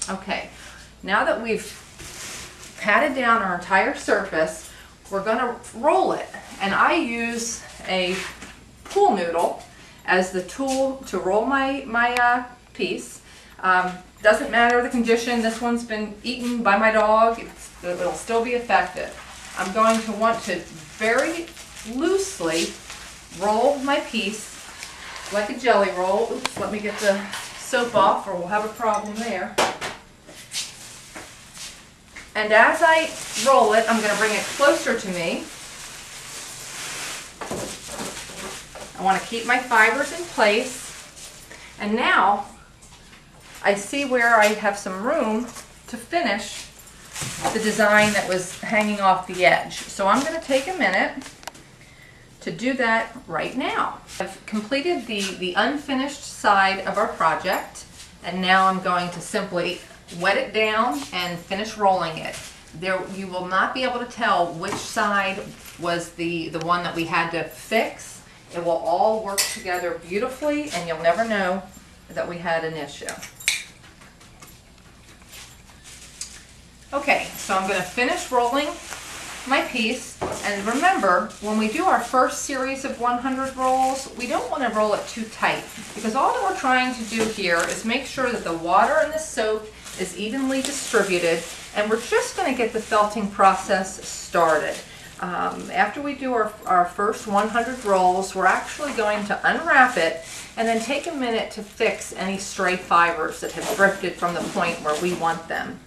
Okay, now that we've patted down our entire surface, we're going to roll it. And I use a pool noodle as the tool to roll my piece. Doesn't matter the condition. This one's been eaten by my dog. It'll still be effective. I'm going to want to very loosely roll my piece like a jelly roll. Oops, let me get the soap off or we'll have a problem there. And as I roll it, I'm going to bring it closer to me. I want to keep my fibers in place. And now I see where I have some room to finish the design that was hanging off the edge. So I'm going to take a minute to do that right now. I've completed the unfinished side of our project, and now I'm going to simply wet it down and finish rolling it. You will not be able to tell which side was the one that we had to fix. It will all work together beautifully, and you'll never know that we had an issue. Okay, so I'm going to finish rolling my piece, and remember, when we do our first series of 100 rolls, we don't want to roll it too tight, because all that we're trying to do here is make sure that the water and the soap is evenly distributed, and we're just going to get the felting process started. After we do our first 100 rolls, we're actually going to unwrap it and then take a minute to fix any stray fibers that have drifted from the point where we want them.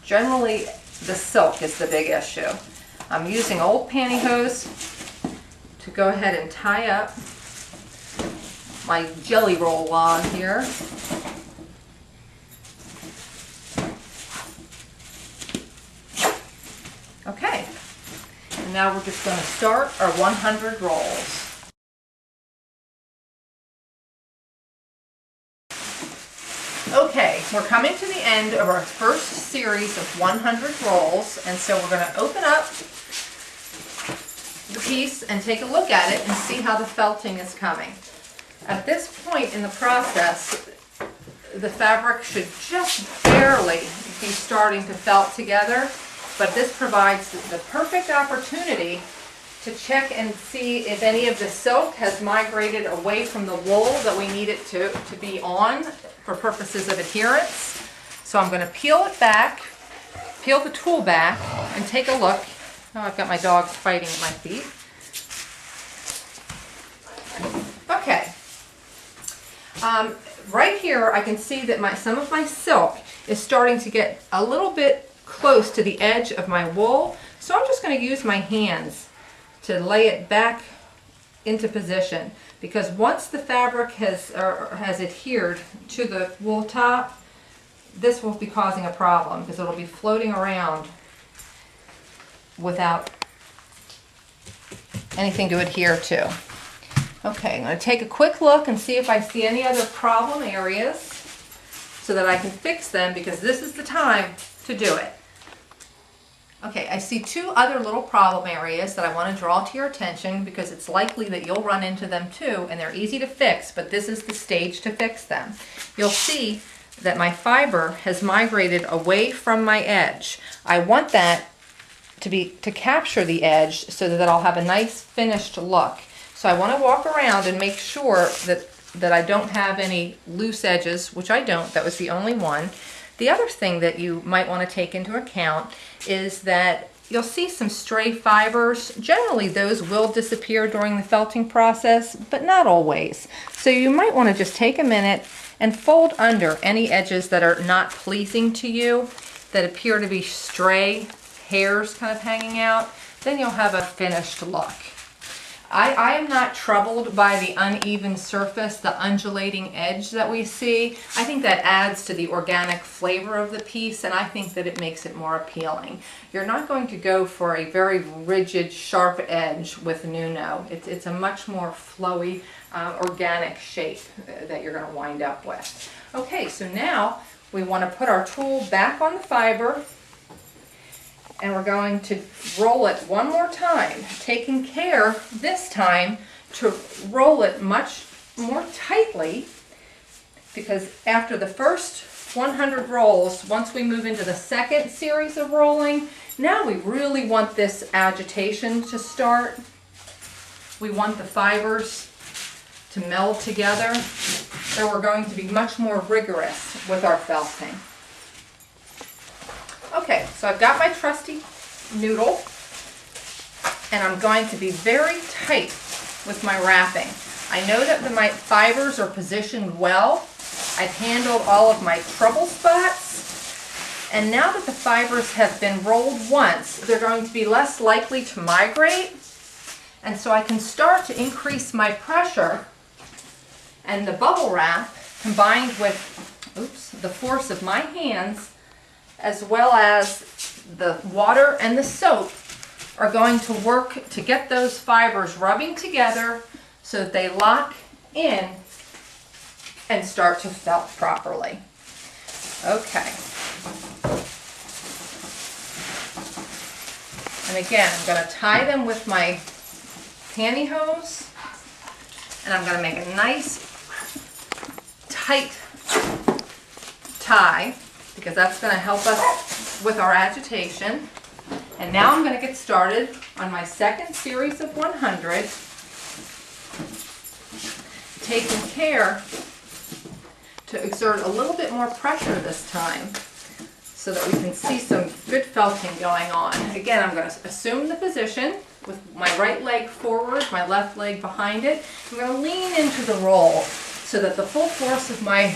Generally, the silk is the big issue. I'm using old pantyhose to go ahead and tie up my jelly roll on here. Okay, and now we're just going to start our 100 rolls. Okay, we're coming to the end of our first series of 100 rolls, and so we're going to open up the piece and take a look at it and see how the felting is coming. At this point in the process, the fabric should just barely be starting to felt together, but this provides the perfect opportunity to check and see if any of the silk has migrated away from the wool that we need it to be on for purposes of adherence. So I'm going to peel it back, peel the tool back, and take a look. Oh, I've got my dogs fighting at my feet. Okay. Right here I can see that some of my silk is starting to get a little bit close to the edge of my wool. So I'm just going to use my hands to lay it back into position, because once the fabric has adhered to the wool top, this will be causing a problem because it'll be floating around without anything to adhere to. Okay, I'm going to take a quick look and see if I see any other problem areas so that I can fix them, because this is the time to do it. Okay, I see two other little problem areas that I want to draw to your attention, because it's likely that you'll run into them too, and they're easy to fix, but this is the stage to fix them. You'll see that my fiber has migrated away from my edge. I want that to capture the edge so that I'll have a nice finished look. So I want to walk around and make sure that I don't have any loose edges, which I don't. That was the only one. The other thing that you might want to take into account is that you'll see some stray fibers. Generally, those will disappear during the felting process, but not always. So you might want to just take a minute and fold under any edges that are not pleasing to you, that appear to be stray hairs kind of hanging out. Then you'll have a finished look. I am not troubled by the uneven surface, the undulating edge that we see. I think that adds to the organic flavor of the piece, and I think that it makes it more appealing. You're not going to go for a very rigid, sharp edge with Nuno. It's a much more flowy, organic shape that you're going to wind up with. Okay, so now we want to put our tool back on the fiber, and we're going to roll it one more time, taking care this time to roll it much more tightly, because after the first 100 rolls. Once we move into the second series of rolling, now we really want this agitation to start. We want the fibers to meld together, so we're going to be much more rigorous with our felting. Okay, so I've got my trusty noodle, and I'm going to be very tight with my wrapping. I know that my fibers are positioned well. I've handled all of my trouble spots, and now that the fibers have been rolled once, they're going to be less likely to migrate, and so I can start to increase my pressure, and the bubble wrap combined with the force of my hands as well as the water and the soap are going to work to get those fibers rubbing together so that they lock in and start to felt properly. Okay. And again, I'm going to tie them with my pantyhose, and I'm going to make a nice tight tie because that's going to help us with our agitation. And now I'm going to get started on my second series of 100, taking care to exert a little bit more pressure this time so that we can see some good felting going on. Again, I'm going to assume the position with my right leg forward, my left leg behind it. I'm going to lean into the roll so that the full force of my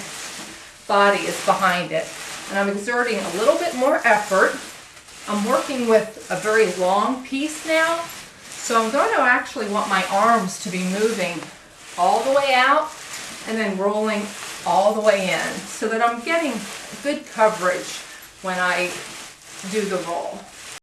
body is behind it. And I'm exerting a little bit more effort. I'm working with a very long piece now, so I'm going to actually want my arms to be moving all the way out and then rolling all the way in so that I'm getting good coverage when I do the roll.